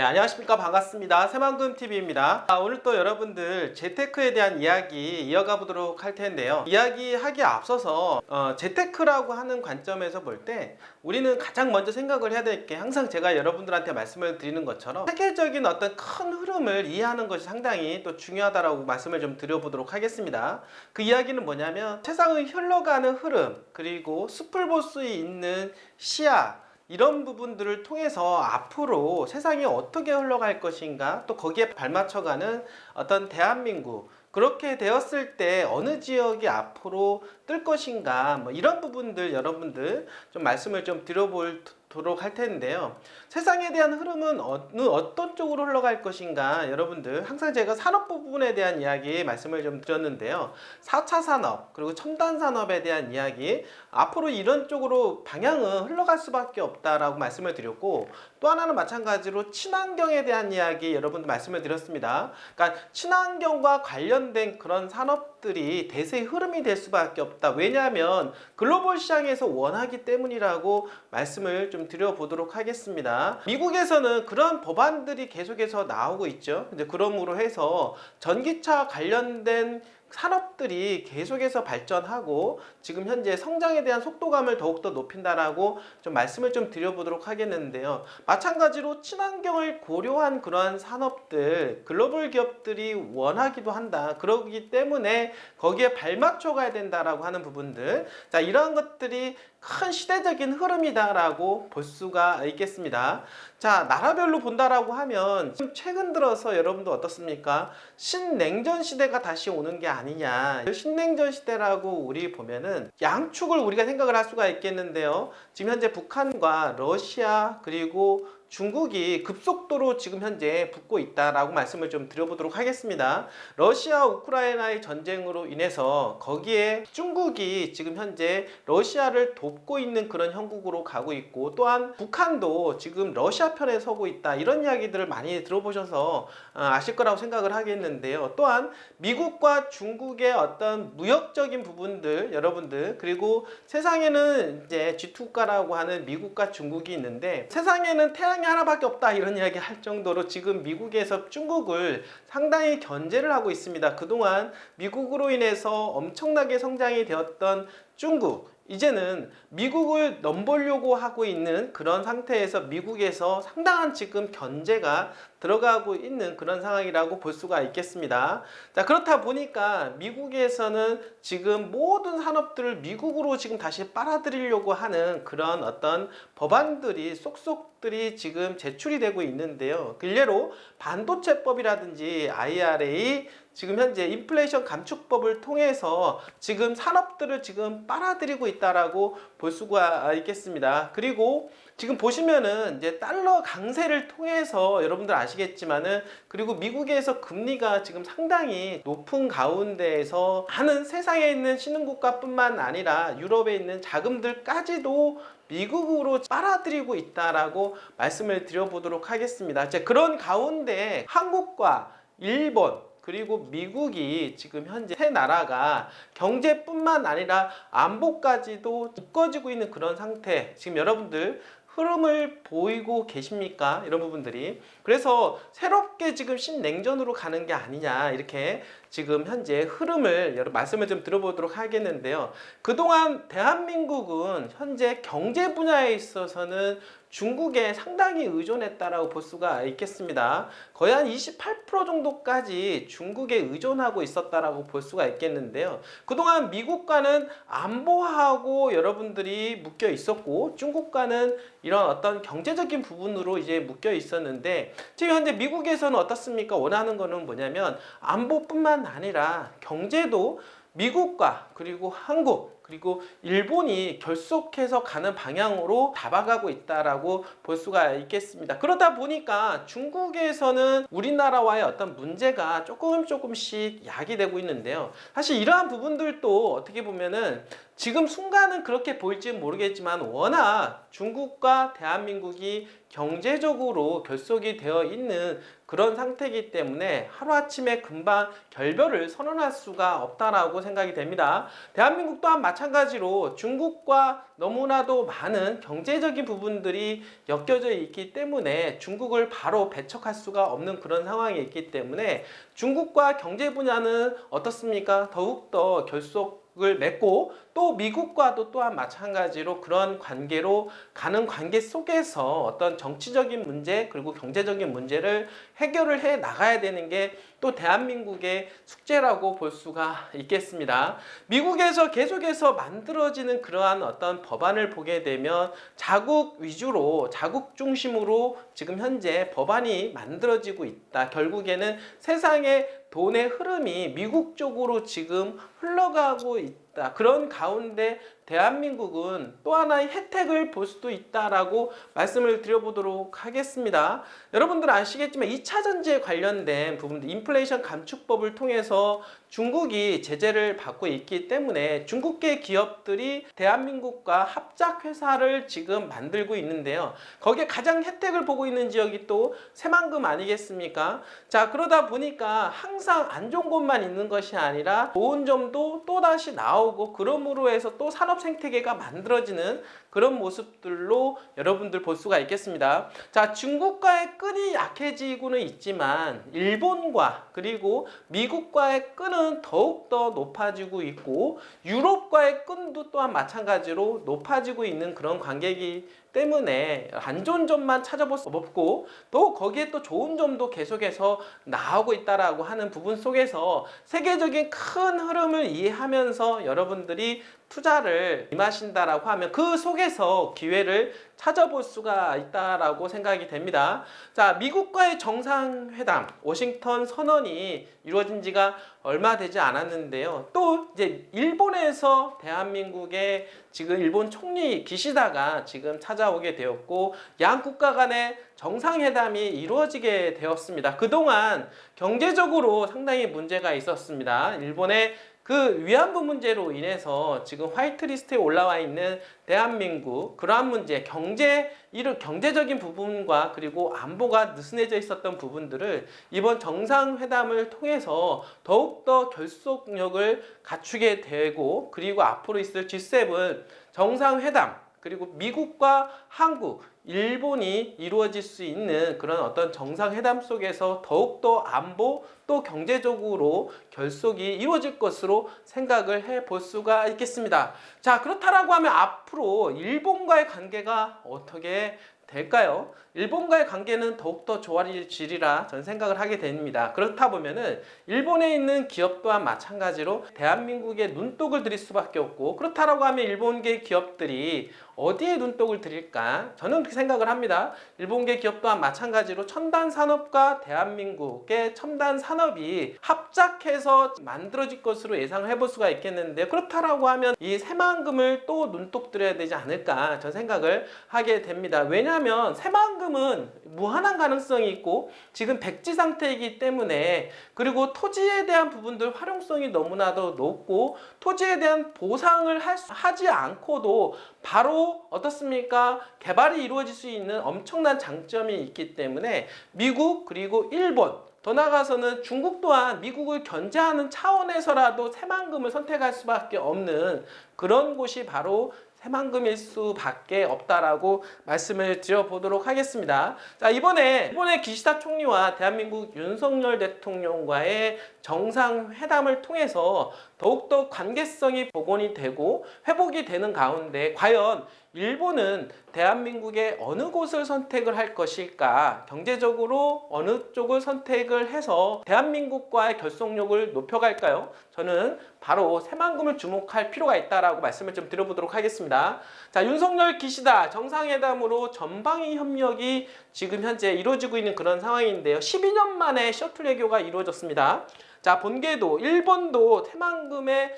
안녕하십니까. 반갑습니다. 새만금TV입니다. 오늘 또 여러분들 재테크에 대한 이야기 이어가 보도록 할 텐데요. 이야기하기에 앞서서 재테크라고 하는 관점에서 볼 때 우리는 가장 먼저 생각을 해야 될 게, 항상 제가 여러분들한테 말씀을 드리는 것처럼 세계적인 어떤 큰 흐름을 이해하는 것이 상당히 또 중요하다라고 말씀을 좀 드려보도록 하겠습니다. 그 이야기는 뭐냐면, 세상의 흘러가는 흐름, 그리고 숲을 볼 수 있는 시야, 이런 부분들을 통해서 앞으로 세상이 어떻게 흘러갈 것인가, 또 거기에 발맞춰가는 어떤 대한민국, 그렇게 되었을 때 어느 지역이 앞으로 뜰 것인가, 뭐 이런 부분들 여러분들 좀 말씀을 좀 드려보도록 할 텐데요. 세상에 대한 흐름은 어떤 쪽으로 흘러갈 것인가, 여러분들 항상 제가 산업 부분에 대한 이야기 말씀을 좀 드렸는데요. 4차 산업, 그리고 첨단 산업에 대한 이야기, 앞으로 이런 쪽으로 방향은 흘러갈 수밖에 없다라고 말씀을 드렸고, 또 하나는 마찬가지로 친환경에 대한 이야기 여러분들 말씀을 드렸습니다. 그러니까 친환경과 관련된 그런 산업들이 대세의 흐름이 될 수밖에 없다. 왜냐하면 글로벌 시장에서 원하기 때문이라고 말씀을 좀 드려보도록 하겠습니다. 미국에서는 그런 법안들이 계속해서 나오고 있죠. 이제 그러므로 해서 전기차 관련된 산업들이 계속해서 발전하고 지금 현재 성장에 대한 속도감을 더욱더 높인다라고 좀 말씀을 좀 드려보도록 하겠는데요. 마찬가지로 친환경을 고려한 그러한 산업들, 글로벌 기업들이 원하기도 한다. 그러기 때문에 거기에 발맞춰 가야 된다라고 하는 부분들, 자, 이러한 것들이 큰 시대적인 흐름이다라고 볼 수가 있겠습니다. 자, 나라별로 본다라고 하면 최근 들어서 여러분도 어떻습니까? 신냉전 시대가 다시 오는 게 아니냐. 신냉전 시대라고 우리 보면은 양축을 우리가 생각을 할 수가 있겠는데요. 지금 현재 북한과 러시아 그리고 중국이 급속도로 지금 현재 붙고 있다라고 말씀을 좀 드려보도록 하겠습니다. 러시아 우크라이나의 전쟁으로 인해서 거기에 중국이 지금 현재 러시아를 돕고 있는 그런 형국으로 가고 있고, 또한 북한도 지금 러시아 편에 서고 있다, 이런 이야기들을 많이 들어보셔서 아실 거라고 생각을 하겠는데요. 또한 미국과 중국의 어떤 무역적인 부분들 여러분들, 그리고 세상에는 이제 G2국가라고 하는 미국과 중국이 있는데, 세상에는 태양이 하나밖에 없다, 이런 이야기 할 정도로 지금 미국에서 중국을 상당히 견제를 하고 있습니다. 그동안 미국으로 인해서 엄청나게 성장이 되었던 중국, 이제는 미국을 넘보려고 하고 있는 그런 상태에서 미국에서 상당한 지금 견제가 들어가고 있는 그런 상황이라고 볼 수가 있겠습니다. 자, 그렇다 보니까 미국에서는 지금 모든 산업들을 미국으로 지금 다시 빨아들이려고 하는 그런 어떤 법안들이 쏙쏙들이 지금 제출이 되고 있는데요. 일례로 반도체법이라든지 IRA, 지금 현재 인플레이션 감축법을 통해서 지금 산업들을 지금 빨아들이고 있다라고 볼 수가 있겠습니다. 그리고 지금 보시면은 이제 달러 강세를 통해서 여러분들 아시겠지만은, 그리고 미국에서 금리가 지금 상당히 높은 가운데에서 하는 세상에 있는 신흥국가뿐만 아니라 유럽에 있는 자금들까지도 미국으로 빨아들이고 있다라고 말씀을 드려보도록 하겠습니다. 그런 가운데 한국과 일본 그리고 미국이 지금 현재 세 나라가 경제뿐만 아니라 안보까지도 묶어지고 있는 그런 상태, 지금 여러분들 흐름을 보이고 계십니까? 이런 부분들이. 그래서 새롭게 지금 신냉전으로 가는 게 아니냐, 이렇게 지금 현재 흐름을 말씀을 좀 들어보도록 하겠는데요. 그동안 대한민국은 현재 경제 분야에 있어서는 중국에 상당히 의존했다라고 볼 수가 있겠습니다. 거의 한 28% 정도까지 중국에 의존하고 있었다라고 볼 수가 있겠는데요. 그동안 미국과는 안보하고 여러분들이 묶여 있었고, 중국과는 이런 어떤 경제적인 부분으로 이제 묶여 있었는데, 지금 현재 미국에서는 어떻습니까? 원하는 거는 뭐냐면 안보뿐만 아니라 경제도 미국과 그리고 한국 그리고 일본이 결속해서 가는 방향으로 다가가고 있다라고 볼 수가 있겠습니다. 그러다 보니까 중국에서는 우리나라와의 어떤 문제가 조금씩 야기되고 있는데요. 사실 이러한 부분들도 어떻게 보면은 지금 순간은 그렇게 보일지는 모르겠지만 워낙 중국과 대한민국이 경제적으로 결속이 되어 있는 그런 상태이기 때문에 하루아침에 금방 결별을 선언할 수가 없다라고 생각이 됩니다. 대한민국 또한 마찬가지로 중국과 너무나도 많은 경제적인 부분들이 엮여져 있기 때문에 중국을 바로 배척할 수가 없는 그런 상황이 있기 때문에 중국과 경제 분야는 어떻습니까? 더욱더 결속을 맺고 또 미국과도 또한 마찬가지로 그런 관계로 가는 관계 속에서 어떤 정치적인 문제 그리고 경제적인 문제를 해결을 해 나가야 되는 게 또 대한민국의 숙제라고 볼 수가 있겠습니다. 미국에서 계속해서 만들어지는 그러한 어떤 법안을 보게 되면 자국 위주로 자국 중심으로 지금 현재 법안이 만들어지고 있다. 결국에는 세상의 돈의 흐름이 미국 쪽으로 지금 흘러가고 있다. 그런 가운데 대한민국은 또 하나의 혜택을 볼 수도 있다라고 말씀을 드려보도록 하겠습니다. 여러분들 아시겠지만 2차 전지에 관련된 부분들 인플레이션 감축법을 통해서 중국이 제재를 받고 있기 때문에 중국계 기업들이 대한민국과 합작회사를 지금 만들고 있는데요. 거기에 가장 혜택을 보고 있는 지역이 또 새만금 아니겠습니까? 자, 그러다 보니까 항상 안 좋은 것만 있는 것이 아니라 좋은 점도 또다시 나오고 그러므로 해서 또 산업 생태계가 만들어지는 그런 모습들로 여러분들 볼 수가 있겠습니다. 자, 중국과의 끈이 약해지고는 있지만 일본과 그리고 미국과의 끈은 더욱더 높아지고 있고 유럽과의 끈도 또한 마찬가지로 높아지고 있는 그런 관계이기 때문에 안 좋은 점만 찾아볼 수 없고 또 거기에 또 좋은 점도 계속해서 나오고 있다라고 하는 부분 속에서 세계적인 큰 흐름을 이해하면서 여러분들이 투자를 임하신다라고 하면 그 속에서 기회를 찾아볼 수가 있다라고 생각이 됩니다. 자, 미국과의 정상회담, 워싱턴 선언이 이루어진 지가 얼마 되지 않았는데요. 또 이제 일본에서 대한민국의 지금 일본 총리 기시다가 지금 찾아오게 되었고 양 국가 간의 정상회담이 이루어지게 되었습니다. 그동안 경제적으로 상당히 문제가 있었습니다. 일본의 그 위안부 문제로 인해서 지금 화이트리스트에 올라와 있는 대한민국 그러한 문제 경제적인 부분과 그리고 안보가 느슨해져 있었던 부분들을 이번 정상회담을 통해서 더욱더 결속력을 갖추게 되고 그리고 앞으로 있을 G7 정상회담 그리고 미국과 한국, 일본이 이루어질 수 있는 그런 어떤 정상회담 속에서 더욱더 안보 또 경제적으로 결속이 이루어질 것으로 생각을 해볼 수가 있겠습니다. 자, 그렇다라고 하면 앞으로 일본과의 관계가 어떻게 될까요? 일본과의 관계는 더욱더 좋아지리라 저는 생각을 하게 됩니다. 그렇다 보면은 일본에 있는 기업 또한 마찬가지로 대한민국에 눈독을 들일 수밖에 없고 그렇다라고 하면 일본계 기업들이 어디에 눈독을 들일까? 저는 그렇게 생각을 합니다. 일본계 기업 또한 마찬가지로 첨단 산업과 대한민국의 첨단 산업이 합작해서 만들어질 것으로 예상을 해볼 수가 있겠는데 그렇다라고 하면 이 새만금을 또 눈독 들여야 되지 않을까 저는 생각을 하게 됩니다. 왜냐하면 새만금은 무한한 가능성이 있고 지금 백지 상태이기 때문에 그리고 토지에 대한 부분들 활용성이 너무나도 높고 토지에 대한 보상을 하지 않고도 바로 어떻습니까? 개발이 이루어질 수 있는 엄청난 장점이 있기 때문에 미국 그리고 일본 더 나아가서는 중국 또한 미국을 견제하는 차원에서라도 새만금을 선택할 수밖에 없는 그런 곳이 바로 새만금일 수밖에 없다라고 말씀을 드려보도록 하겠습니다. 자, 이번에 일본의 기시다 총리와 대한민국 윤석열 대통령과의 정상회담을 통해서 더욱더 관계성이 복원이 되고 회복이 되는 가운데 과연 일본은 대한민국의 어느 곳을 선택을 할 것일까? 경제적으로 어느 쪽을 선택을 해서 대한민국과의 결속력을 높여갈까요? 저는 바로 새만금을 주목할 필요가 있다라고 말씀을 좀 드려보도록 하겠습니다. 자, 윤석열 기시다 정상회담으로 전방위 협력이 지금 현재 이루어지고 있는 그런 상황인데요. 12년 만에 셔틀 외교가 이루어졌습니다. 자, 본계도 일본도 새만금의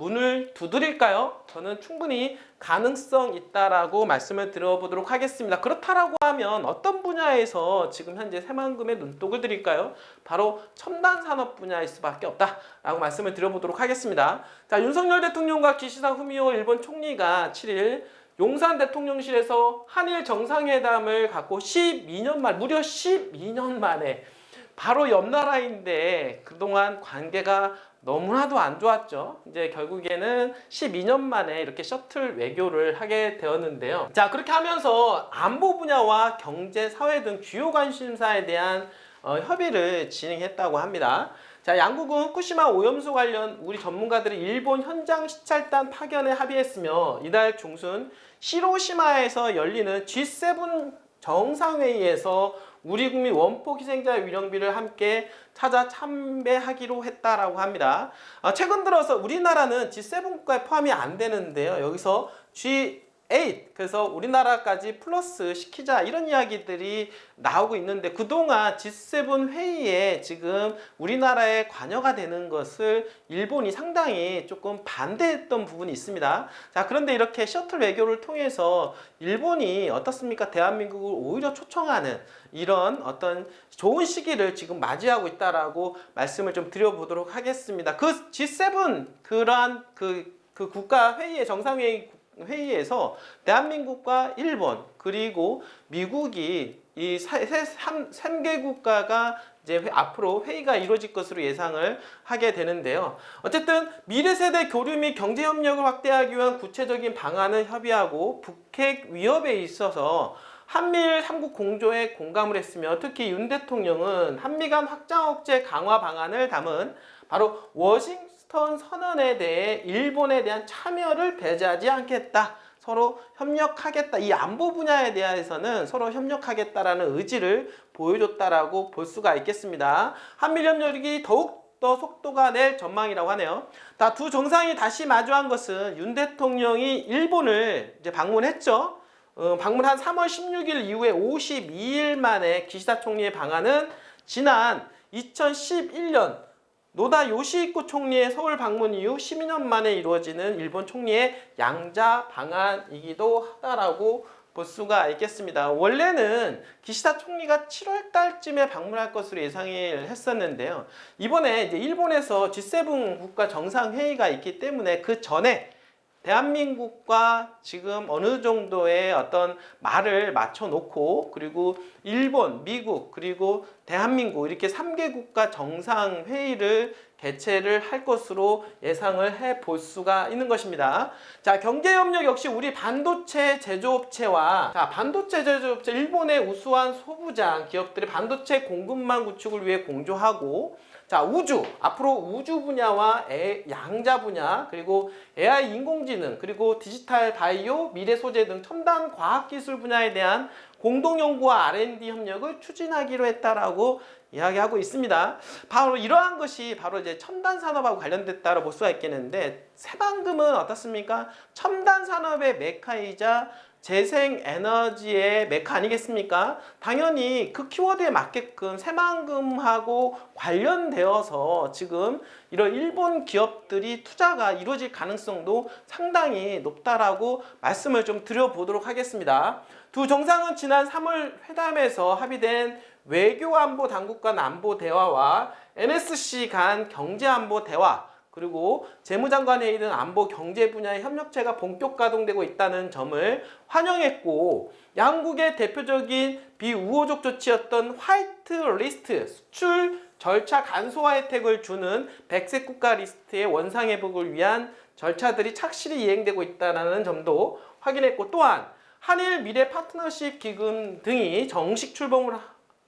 문을 두드릴까요? 저는 충분히 가능성 있다라고 말씀을 드려보도록 하겠습니다. 그렇다라고 하면 어떤 분야에서 지금 현재 새만금에 눈독을 들일까요? 바로 첨단 산업 분야일 수밖에 없다라고 말씀을 드려보도록 하겠습니다. 자, 윤석열 대통령과 기시다 후미오 일본 총리가 7일 용산 대통령실에서 한일 정상회담을 갖고 12년 만, 무려 12년 만에 바로 옆 나라인데 그동안 관계가 너무나도 안 좋았죠. 이제 결국에는 12년 만에 이렇게 셔틀 외교를 하게 되었는데요. 자, 그렇게 하면서 안보 분야와 경제, 사회 등 주요 관심사에 대한 협의를 진행했다고 합니다. 자, 양국은 후쿠시마 오염수 관련 우리 전문가들이 일본 현장 시찰단 파견에 합의했으며 이달 중순 히로시마에서 열리는 G7 정상회의에서 우리 국민 원폭 희생자 위령비를 함께 찾아 참배하기로 했다라고 합니다. 최근 들어서 우리나라는 G7 국가에 포함이 안 되는데요. 여기서 G8, 그래서 우리나라까지 플러스 시키자 이런 이야기들이 나오고 있는데 그동안 G7 회의에 지금 우리나라에 관여가 되는 것을 일본이 상당히 조금 반대했던 부분이 있습니다. 자, 그런데 이렇게 셔틀 외교를 통해서 일본이 어떻습니까? 대한민국을 오히려 초청하는 이런 어떤 좋은 시기를 지금 맞이하고 있다라고 말씀을 좀 드려보도록 하겠습니다. 그 G7 그러한 그 국가 회의의 정상회의 회의에서 대한민국과 일본 그리고 미국이 이 3개 국가가 이제 앞으로 회의가 이루어질 것으로 예상을 하게 되는데요. 어쨌든 미래 세대 교류 및 경제 협력을 확대하기 위한 구체적인 방안을 협의하고 북핵 위협에 있어서 한미일 3국 공조에 공감을 했으며 특히 윤 대통령은 한미 간 확장 억제 강화 방안을 담은 바로 워싱턴 선언에 대해 일본에 대한 참여를 배제하지 않겠다. 서로 협력하겠다. 이 안보 분야에 대해서는 서로 협력하겠다라는 의지를 보여줬다라고 볼 수가 있겠습니다. 한미일 협력이 더욱더 속도가 낼 전망이라고 하네요. 두 정상이 다시 마주한 것은 윤 대통령이 일본을 이제 방문했죠. 방문한 3월 16일 이후에 52일 만에 기시다 총리의 방한은 지난 2011년 노다 요시히코 총리의 서울 방문 이후 12년 만에 이루어지는 일본 총리의 양자 방한이기도 하다라고 볼 수가 있겠습니다. 원래는 기시다 총리가 7월 달쯤에 방문할 것으로 예상을 했었는데요. 이번에 이제 일본에서 G7 국가 정상회의가 있기 때문에 그 전에 대한민국과 지금 어느 정도의 어떤 말을 맞춰 놓고 그리고 일본, 미국, 그리고 대한민국 이렇게 3개 국가 정상회의를 개최를 할 것으로 예상을 해 볼 수가 있는 것입니다. 자, 경제협력 역시 우리 반도체 제조업체와 반도체 제조업체 일본의 우수한 소부장 기업들의 반도체 공급망 구축을 위해 공조하고 자, 앞으로 우주 분야와 양자 분야, 그리고 AI 인공지능, 그리고 디지털 바이오, 미래 소재 등 첨단 과학기술 분야에 대한 공동연구와 R&D 협력을 추진하기로 했다라고 이야기하고 있습니다. 바로 이러한 것이 바로 이제 첨단 산업하고 관련됐다고 볼 수가 있겠는데 새만금은 어떻습니까? 첨단 산업의 메카이자 재생 에너지의 메카 아니겠습니까? 당연히 그 키워드에 맞게끔 새만금하고 관련되어서 지금 이런 일본 기업들이 투자가 이루어질 가능성도 상당히 높다라고 말씀을 좀 드려보도록 하겠습니다. 두 정상은 지난 3월 회담에서 합의된 외교안보 당국 간 안보 대화와 NSC 간 경제안보 대화 그리고 재무장관 회의 등 안보 경제 분야의 협력체가 본격 가동되고 있다는 점을 환영했고 양국의 대표적인 비우호적 조치였던 화이트 리스트 수출 절차 간소화 혜택을 주는 백색 국가 리스트의 원상 회복을 위한 절차들이 착실히 이행되고 있다는 점도 확인했고 또한 한일 미래 파트너십 기금 등이 정식 출범을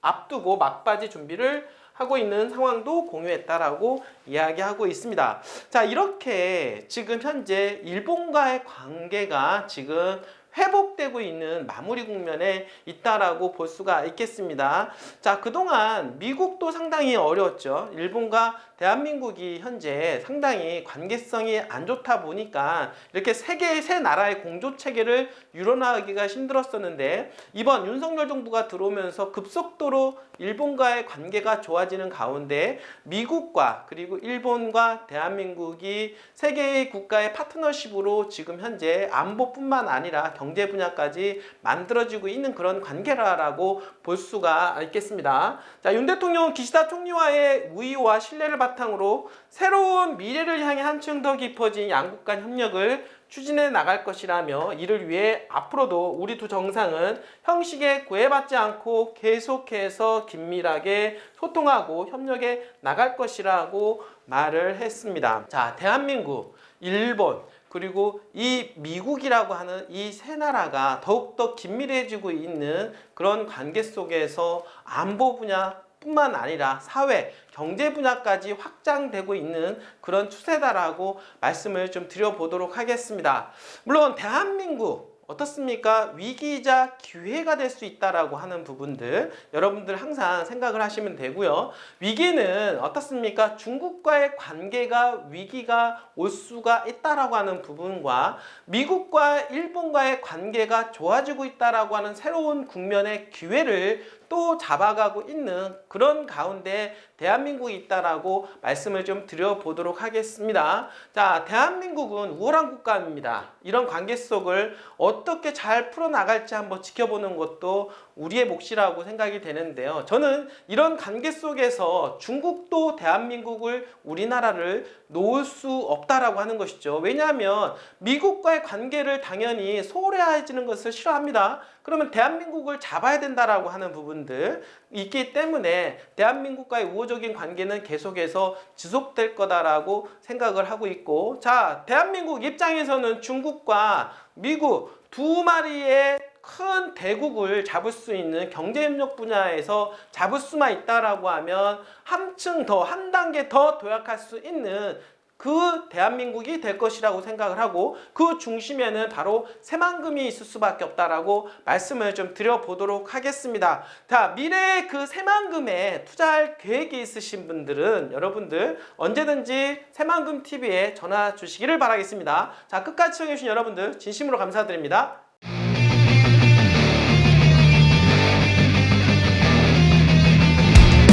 앞두고 막바지 준비를 하고 있는 상황도 공유했다라고 이야기하고 있습니다. 자, 이렇게 지금 현재 일본과의 관계가 지금 회복되고 있는 마무리 국면에 있다라고 볼 수가 있겠습니다. 자, 그동안 미국도 상당히 어려웠죠. 일본과 대한민국이 현재 상당히 관계성이 안 좋다 보니까 이렇게 세 나라의 공조 체계를 유연하기가 힘들었었는데, 이번 윤석열 정부가 들어오면서 급속도로 일본과의 관계가 좋아지는 가운데 미국과 그리고 일본과 대한민국이 세 개의 국가의 파트너십으로 지금 현재 안보뿐만 아니라 경제 분야까지 만들어지고 있는 그런 관계라고 볼 수가 있겠습니다. 자, 윤 대통령은 기시다 총리와의 우위와 신뢰를 바탕으로 새로운 미래를 향해 한층 더 깊어진 양국 간 협력을 추진해 나갈 것이라며, 이를 위해 앞으로도 우리 두 정상은 형식에 구애받지 않고 계속해서 긴밀하게 소통하고 협력해 나갈 것이라고 말을 했습니다. 자, 대한민국, 일본, 그리고 이 미국이라고 하는 이 세 나라가 더욱더 긴밀해지고 있는 그런 관계 속에서 안보 분야 뿐만 아니라 사회, 경제 분야까지 확장되고 있는 그런 추세다라고 말씀을 좀 드려보도록 하겠습니다. 물론 대한민국 어떻습니까? 위기이자 기회가 될 수 있다라고 하는 부분들 여러분들 항상 생각을 하시면 되고요. 위기는 어떻습니까? 중국과의 관계가 위기가 올 수가 있다라고 하는 부분과 미국과 일본과의 관계가 좋아지고 있다라고 하는 새로운 국면의 기회를 또 잡아가고 있는 그런 가운데 대한민국이 있다라고 말씀을 좀 드려보도록 하겠습니다. 자, 대한민국은 우월한 국가입니다. 이런 관계 속을 어떻게 잘 풀어나갈지 한번 지켜보는 것도 우리의 몫이라고 생각이 되는데요. 저는 이런 관계 속에서 중국도 대한민국을, 우리나라를 놓을 수 없다라고 하는 것이죠. 왜냐하면 미국과의 관계를 당연히 소홀해지는 것을 싫어합니다. 그러면 대한민국을 잡아야 된다라고 하는 부분들 있기 때문에 대한민국과의 우호적인 관계는 계속해서 지속될 거다라고 생각을 하고 있고, 자, 대한민국 입장에서는 중국과 미국 두 마리의 큰 대국을 잡을 수 있는 경제협력 분야에서 잡을 수만 있다라고 하면 한층 더, 한 단계 더 도약할 수 있는 그 대한민국이 될 것이라고 생각을 하고, 그 중심에는 바로 새만금이 있을 수밖에 없다라고 말씀을 좀 드려보도록 하겠습니다. 자, 미래의 그 새만금에 투자할 계획이 있으신 분들은 여러분들 언제든지 새만금TV에 전화 주시기를 바라겠습니다. 자, 끝까지 시청해주신 여러분들 진심으로 감사드립니다.